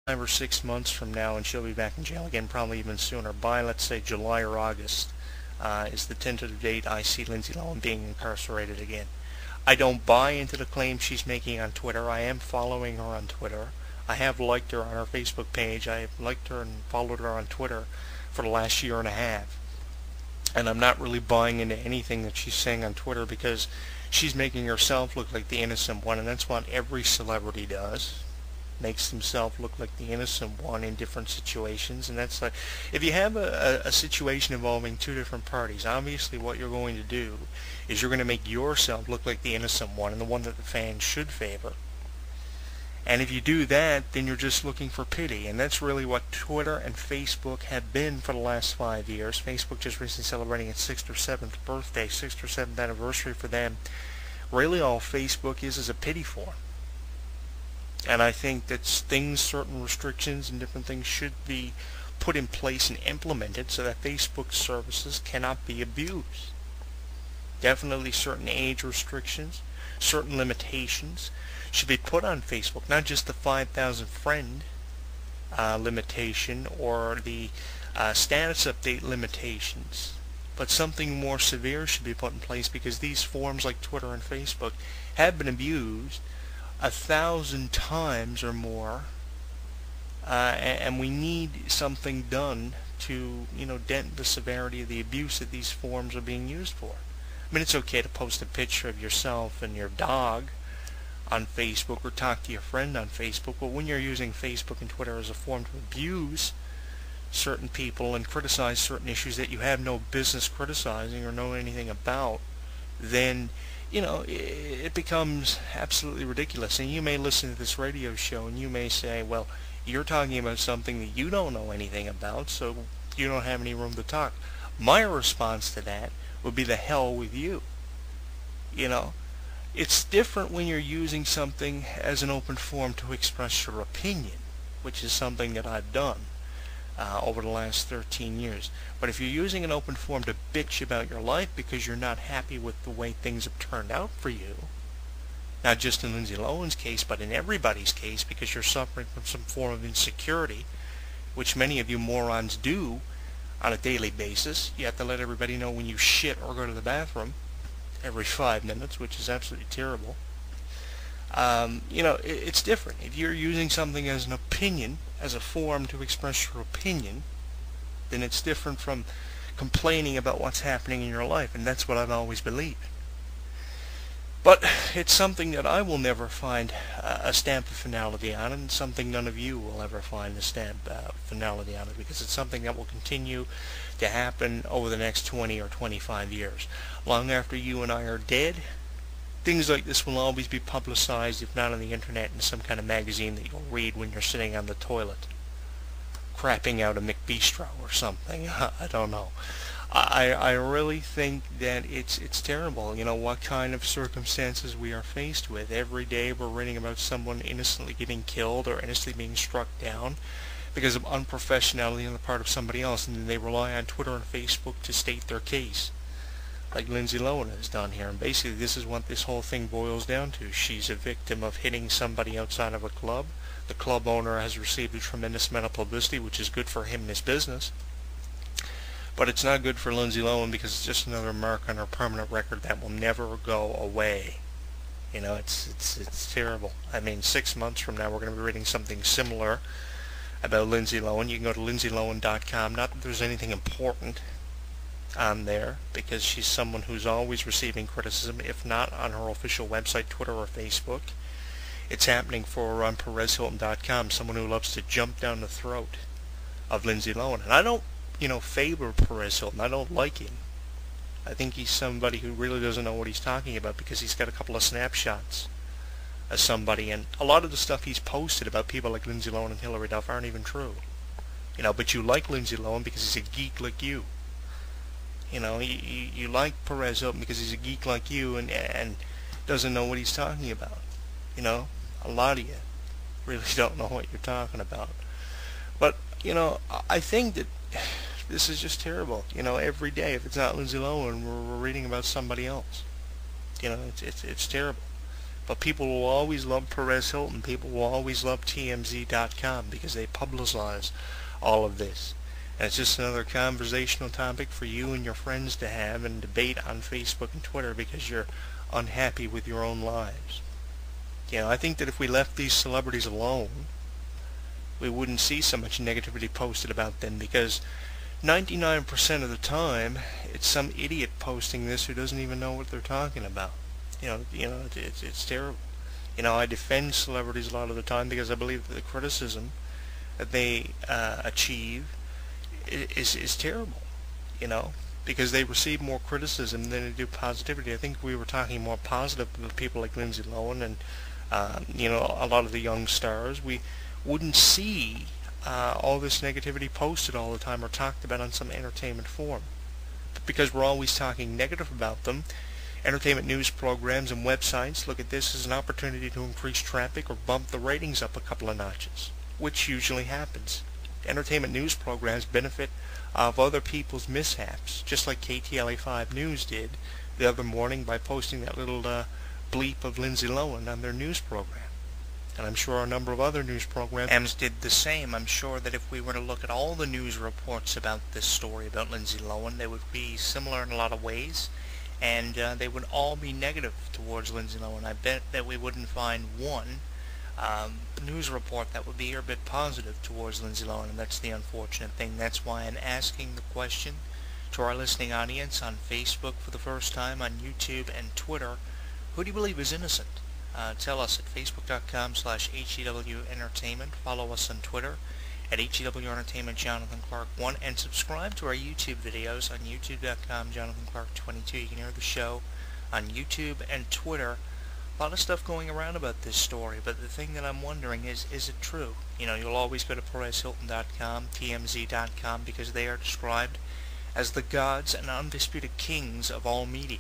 5 or 6 months from now, and she'll be back in jail again, probably even sooner. By, let's say, July or August is the tentative date I see Lindsay Lohan being incarcerated again. I don't buy into the claims she's making on Twitter. I am following her on Twitter. I have liked her on her Facebook page. I have liked her and followed her on Twitter for the last year and a half. And I'm not really buying into anything that she's saying on Twitter, because she's making herself look like the innocent one, and that's what every celebrity does. Makes themselves look like the innocent one in different situations. And that's like, if you have a situation involving two different parties, obviously what you're going to do is you're going to make yourself look like the innocent one and the one that the fans should favor. And if you do that, then you're just looking for pity. And that's really what Twitter and Facebook have been for the last 5 years. Facebook just recently celebrating its 6th or 7th birthday, 6th or 7th anniversary for them. Really all Facebook is a pity form. And I think that certain restrictions and different things should be put in place and implemented so that Facebook services cannot be abused. Definitely certain age restrictions, certain limitations should be put on Facebook, not just the 5,000 friend limitation or the status update limitations, but something more severe should be put in place, because these forums like Twitter and Facebook have been abused 1,000 times or more, and we need something done to, dent the severity of the abuse that these forums are being used for. I mean, it's okay to post a picture of yourself and your dog on Facebook or talk to your friend on Facebook, but when you're using Facebook and Twitter as a form to abuse certain people and criticize certain issues that you have no business criticizing or know anything about, then it becomes absolutely ridiculous. And you may listen to this radio show and you may say, well, you're talking about something that you don't know anything about, so you don't have any room to talk. My response to that would be the hell with you. It's different when you're using something as an open forum to express your opinion, which is something that I've done over the last 13 years. But if you're using an open forum to bitch about your life because you're not happy with the way things have turned out for you, not just in Lindsay Lohan's case, but in everybody's case, because you're suffering from some form of insecurity, which many of you morons do on a daily basis. You have to let everybody know when you shit or go to the bathroom every 5 minutes, which is absolutely terrible. It's different. If you're using something as an opinion, as a form to express your opinion, then it's different from complaining about what's happening in your life, and that's what I've always believed. But it's something that I will never find a stamp of finality on, and something none of you will ever find a stamp of finality on it, because it's something that will continue to happen over the next 20 or 25 years. Long after you and I are dead, things like this will always be publicized, if not on the internet, in some kind of magazine that you'll read when you're sitting on the toilet, crapping out a McBistro or something. I don't know. I really think that it's terrible, what kind of circumstances we are faced with. Every day we're reading about someone innocently getting killed or innocently being struck down because of unprofessionality on the part of somebody else, and then they rely on Twitter and Facebook to state their case, like Lindsay Lohan has done here. And basically this is what this whole thing boils down to. She's a victim of hitting somebody outside of a club. The club owner has received a tremendous amount of publicity, which is good for him and his business. But it's not good for Lindsay Lohan, because it's just another mark on her permanent record that will never go away. It's terrible. I mean, 6 months from now we're going to be reading something similar about Lindsay Lohan. You can go to lindsaylohan.com. Not that there's anything important on there, because she's someone who's always receiving criticism, if not on her official website, Twitter or Facebook. It's happening for her on PerezHilton.com, someone who loves to jump down the throat of Lindsay Lohan. And I don't favor Perez Hilton. I don't like him. I think he's somebody who really doesn't know what he's talking about, because he's got a couple of snapshots of somebody, and a lot of the stuff he's posted about people like Lindsay Lohan and Hillary Duff aren't even true. But you like Lindsay Lohan because he's a geek like you. You like Perez Hilton because he's a geek like you and doesn't know what he's talking about. A lot of you really don't know what you're talking about. But, I think that this is just terrible. Every day, if it's not Lindsay Lohan, we're reading about somebody else. It's terrible. But people will always love Perez Hilton. People will always love TMZ.com because they publicize all of this. And it's just another conversational topic for you and your friends to have and debate on Facebook and Twitter because you're unhappy with your own lives. You know, I think that if we left these celebrities alone, we wouldn't see so much negativity posted about them, because 99% of the time it's some idiot posting this who doesn't even know what they're talking about. It's terrible. You know, I defend celebrities a lot of the time because I believe that the criticism that they achieve is terrible. You know, because they receive more criticism than they do positivity. I think we were talking more positive about people like Lindsay Lohan and a lot of the young stars. We wouldn't see all this negativity posted all the time or talked about on some entertainment forum. But because we're always talking negative about them, entertainment news programs and websites look at this as an opportunity to increase traffic or bump the ratings up a couple of notches, which usually happens. Entertainment news programs benefit of other people's mishaps, just like KTLA5 News did the other morning by posting that little bleep of Lindsay Lohan on their news program. And I'm sure a number of other news programs did the same. I'm sure that if we were to look at all the news reports about this story about Lindsay Lohan, they would be similar in a lot of ways, and they would all be negative towards Lindsay Lohan. I bet that we wouldn't find one news report that would be a bit positive towards Lindsay Lohan, and that's the unfortunate thing. That's why I'm asking the question to our listening audience on Facebook for the first time, on YouTube and Twitter: who do you believe is innocent? Tell us at facebook.com/HEW Entertainment. Follow us on Twitter at HEW Entertainment Jonathan Clarke 1, and subscribe to our YouTube videos on youtube.com Jonathan Clarke 22. You can hear the show on YouTube and Twitter. A lot of stuff going around about this story, but the thing that I'm wondering is it true? You know, you'll always go to PerezHilton.com, TMZ.com, because they are described as the gods and undisputed kings of all media.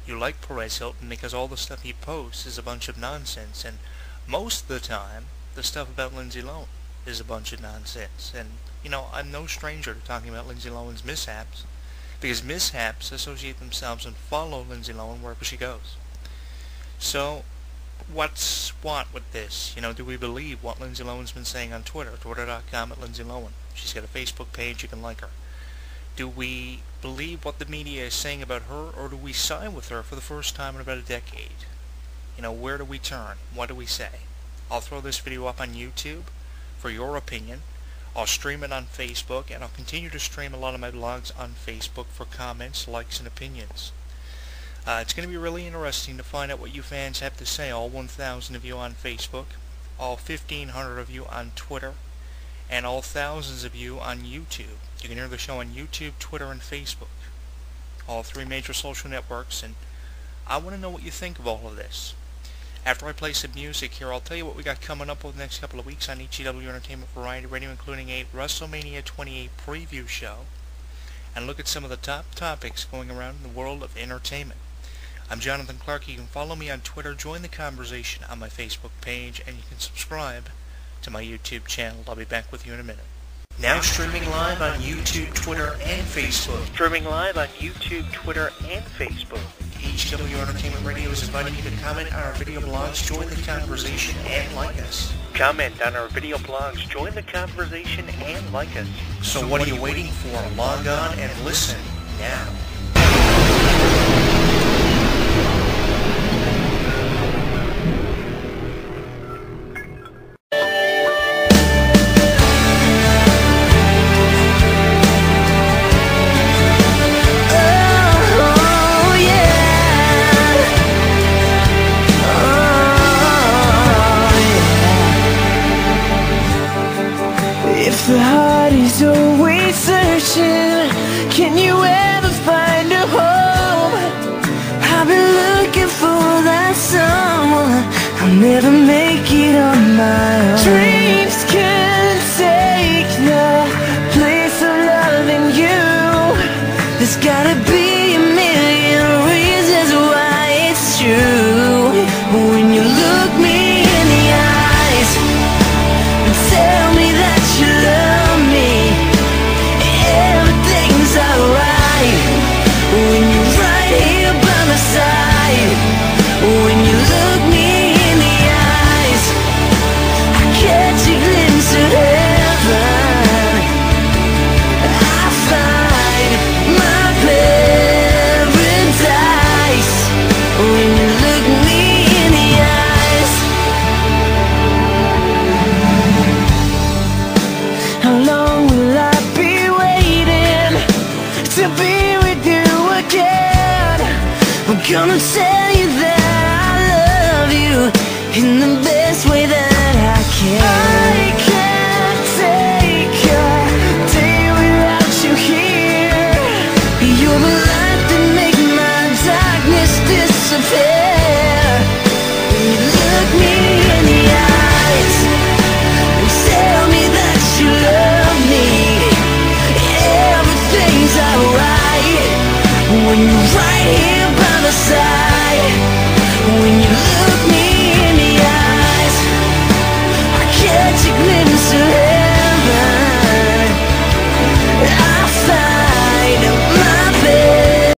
You like Perez Hilton because all the stuff he posts is a bunch of nonsense, and most of the time, the stuff about Lindsay Lohan is a bunch of nonsense. And, you know, I'm no stranger to talking about Lindsay Lohan's mishaps, because mishaps associate themselves and follow Lindsay Lohan wherever she goes. So, what's what with this? You know, do we believe what Lindsay Lohan's been saying on Twitter, twitter.com Lindsay Lohan? She's got a Facebook page, you can like her. Do we believe what the media is saying about her, or do we side with her for the first time in about a decade? You know, where do we turn? What do we say? I'll throw this video up on YouTube for your opinion. I'll stream it on Facebook, and I'll continue to stream a lot of my blogs on Facebook for comments, likes, and opinions. It's going to be really interesting to find out what you fans have to say, all 1,000 of you on Facebook, all 1,500 of you on Twitter, and all thousands of you on YouTube. You can hear the show on YouTube, Twitter, and Facebook, all three major social networks, and I want to know what you think of all of this. After I play some music here, I'll tell you what we got coming up over the next couple of weeks on HEW Entertainment Variety Radio, including a WrestleMania 28 preview show, and look at some of the top topics going around in the world of entertainment. I'm Jonathan Clarke. You can follow me on Twitter, join the conversation on my Facebook page, and you can subscribe to my YouTube channel. I'll be back with you in a minute. Now streaming live on YouTube, Twitter, and Facebook. Streaming live on YouTube, Twitter, and Facebook. HEW Entertainment Radio is inviting you to comment on our video blogs, join the conversation, and like us. Comment on our video blogs, join the conversation, and like us. So what are you waiting for? Log on and listen now. The heart is always searching. Can you ever find a home? I've been looking for that someone. I'll never make it on my own.